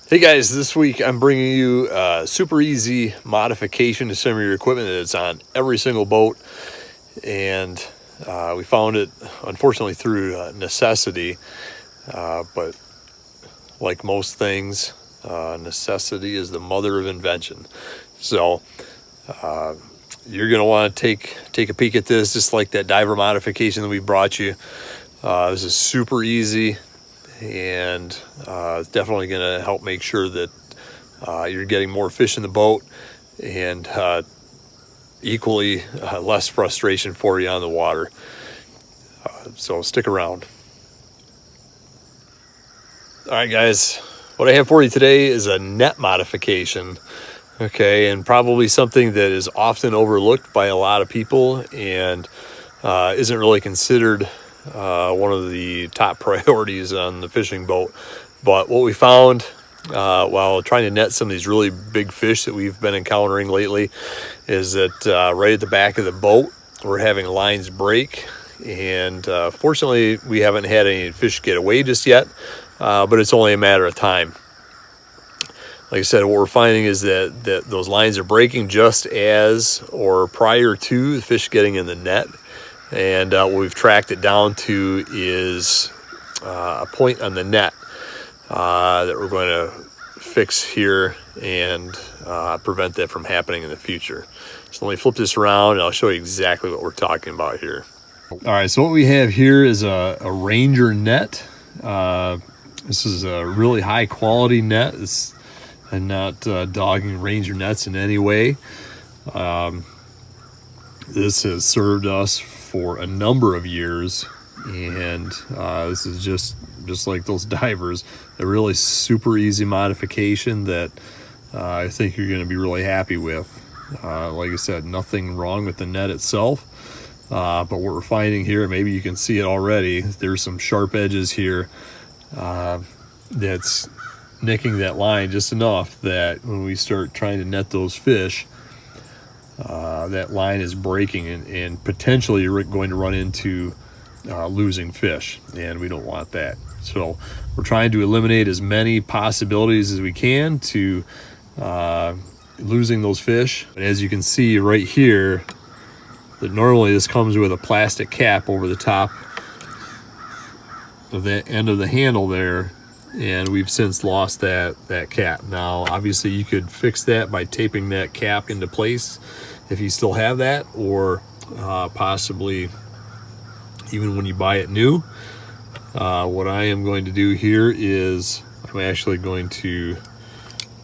Hey guys, this week I'm bringing you a super easy modification to some of your equipment that's on every single boat. And we found it, unfortunately, through necessity. But like most things, necessity is the mother of invention. So you're going to want to take a peek at this, just like that diver modification that we brought you. This is super easy. And it's definitely going to help make sure that you're getting more fish in the boat and equally less frustration for you on the water. So stick around. All right, guys, what I have for you today is a net modification. Okay, and probably something that is often overlooked by a lot of people and isn't really considered one of the top priorities on the fishing boat. But what we found while trying to net some of these really big fish that we've been encountering lately is that right at the back of the boat, we're having lines break. And fortunately, we haven't had any fish get away just yet, but it's only a matter of time. Like I said, what we're finding is that those lines are breaking just as or prior to the fish getting in the net. And what we've tracked it down to is a point on the net that we're going to fix here and prevent that from happening in the future. So let me flip this around and I'll show you exactly what we're talking about here. All right, so what we have here is a Ranger net. This is a really high quality net. I'm not dogging Ranger nets in any way. This has served us for a number of years, and this is just like those divers, a really super easy modification that I think you're going to be really happy with. Like I said, nothing wrong with the net itself, but what we're finding here, maybe you can see it already, there's some sharp edges here that's nicking that line just enough that when we start trying to net those fish, that line is breaking and potentially you're going to run into losing fish, and we don't want that. So we're trying to eliminate as many possibilities as we can to losing those fish. And as you can see right here, that normally this comes with a plastic cap over the top of that end of the handle there, and we've since lost that cap. Now obviously you could fix that by taping that cap into place if you still have that, or possibly even when you buy it new. What I am going to do here is I'm actually going to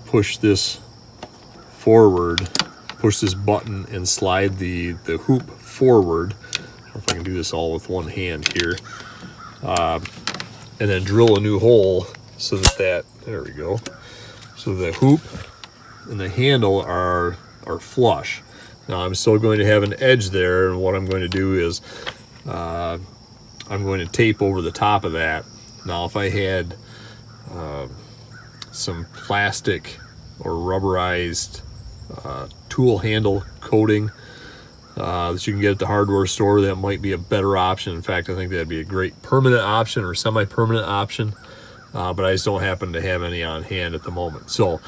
push this forward, push this button and slide the hoop forward. I don't know if I can do this all with one hand here. And then drill a new hole so that there we go. So the hoop and the handle are flush. Now I'm still going to have an edge there, and what I'm going to do is I'm going to tape over the top of that. Now if I had some plastic or rubberized tool handle coating that you can get at the hardware store, that might be a better option. In fact, I think that'd be a great permanent option or semi-permanent option, but I just don't happen to have any on hand at the moment. So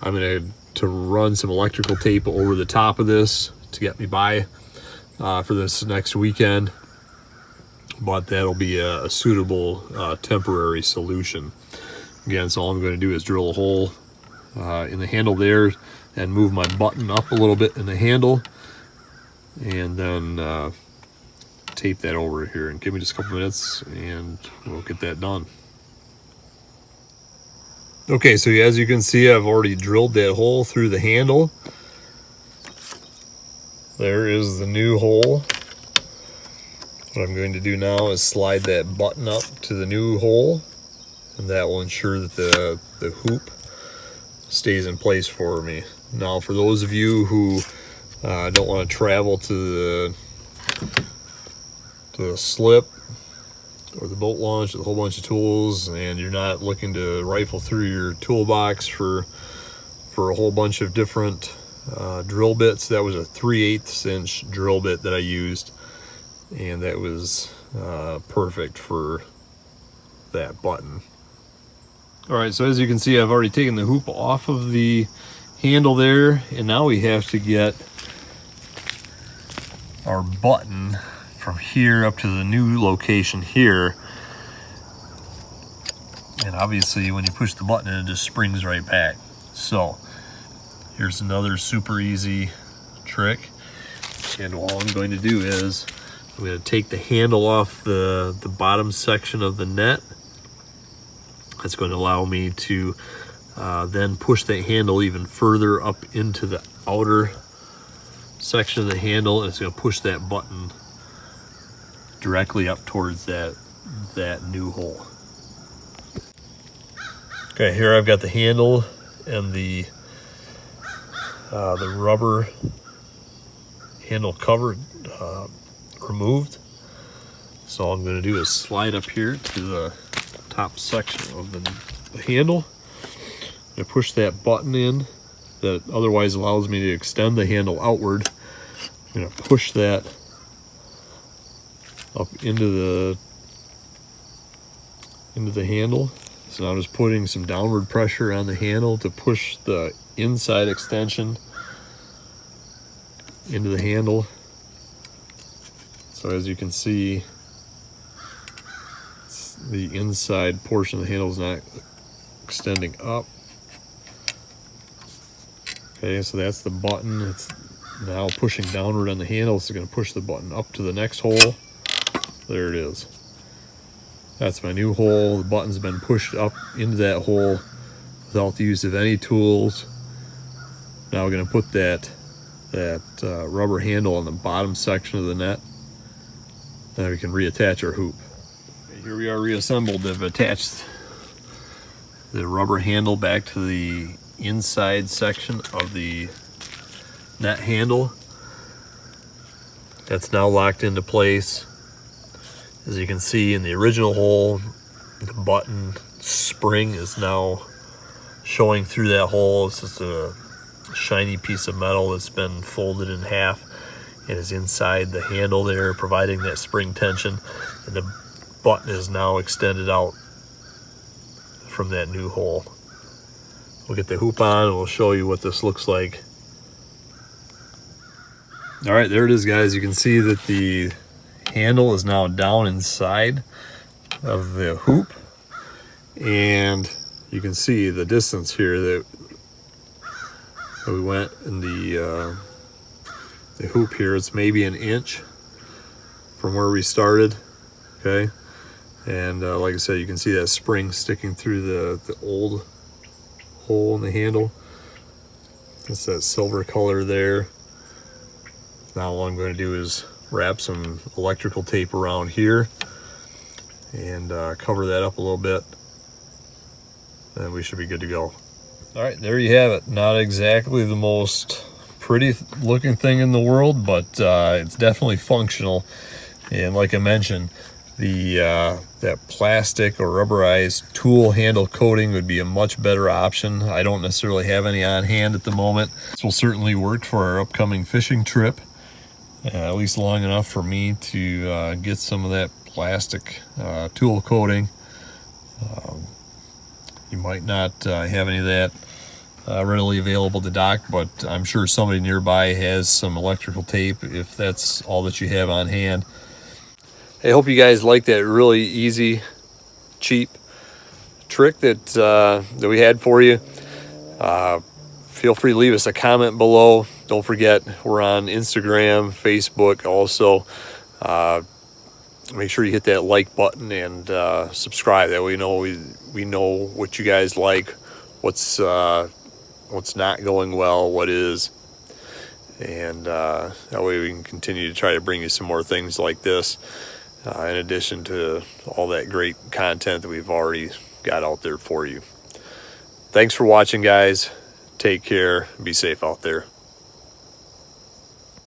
I'm going to run some electrical tape over the top of this to get me by for this next weekend, but that'll be a suitable temporary solution. Again, so all I'm going to do is drill a hole in the handle there and move my button up a little bit in the handle, and then tape that over here, and give me just a couple minutes and we'll get that done. Okay, so as you can see, I've already drilled that hole through the handle. There is the new hole. What I'm going to do now is slide that button up to the new hole, and that will ensure that the hoop stays in place for me. Now for those of you who don't want to travel to the slip or the boat launch with a whole bunch of tools, and you're not looking to rifle through your toolbox for a whole bunch of different drill bits, that was a 3/8 inch drill bit that I used, and that was perfect for that button. All right, so as you can see, I've already taken the hoop off of the handle there, and now we have to get our button from here up to the new location here. And obviously when you push the button, it just springs right back. So here's another super easy trick. And all I'm going to do is I'm going to take the handle off the bottom section of the net. That's going to allow me to then push that handle even further up into the outer section of the handle, and it's going to push that button directly up towards that new hole. Okay, here I've got the handle and the rubber handle cover removed. So all I'm going to do is slide up here to the top section of the handle. I'm going to push that button in that otherwise allows me to extend the handle outward. I'm going to push that up into the handle. So now I'm just putting some downward pressure on the handle to push the inside extension into the handle. So as you can see, the inside portion of the handle is not extending up. Okay, so that's the button. It's now pushing downward on the handle. So it's going to push the button up to the next hole. There it is. That's my new hole. The button's been pushed up into that hole without the use of any tools. Now we're going to put that rubber handle on the bottom section of the net. Then we can reattach our hoop. Okay, here we are reassembled. I've attached the rubber handle back to the inside section of the net handle. That's now locked into place. As you can see in the original hole, the button spring is now showing through that hole. It's just a shiny piece of metal that's been folded in half and is inside the handle there, providing that spring tension. And the button is now extended out from that new hole. We'll get the hoop on and we'll show you what this looks like. All right, there it is, guys. You can see that the handle is now down inside of the hoop, and you can see the distance here that we went in the hoop here. It's maybe an inch from where we started. Okay, and like I said, you can see that spring sticking through the old hole in the handle. It's that silver color there. Now all I'm going to do is wrap some electrical tape around here and cover that up a little bit, and we should be good to go. All right, there you have it. Not exactly the most pretty looking thing in the world, but it's definitely functional. And like I mentioned, that plastic or rubberized tool handle coating would be a much better option. I don't necessarily have any on hand at the moment. This will certainly work for our upcoming fishing trip. At least long enough for me to get some of that plastic tool coating. You might not have any of that readily available to dock, but I'm sure somebody nearby has some electrical tape if that's all that you have on hand. I hope you guys like that really easy, cheap trick that we had for you. Feel free to leave us a comment below. Don't forget, we're on Instagram, Facebook also. Make sure you hit that like button and subscribe. That way we know what you guys like, what's not going well, what is. And that way we can continue to try to bring you some more things like this, in addition to all that great content that we've already got out there for you. Thanks for watching, guys. Take care. Be safe out there.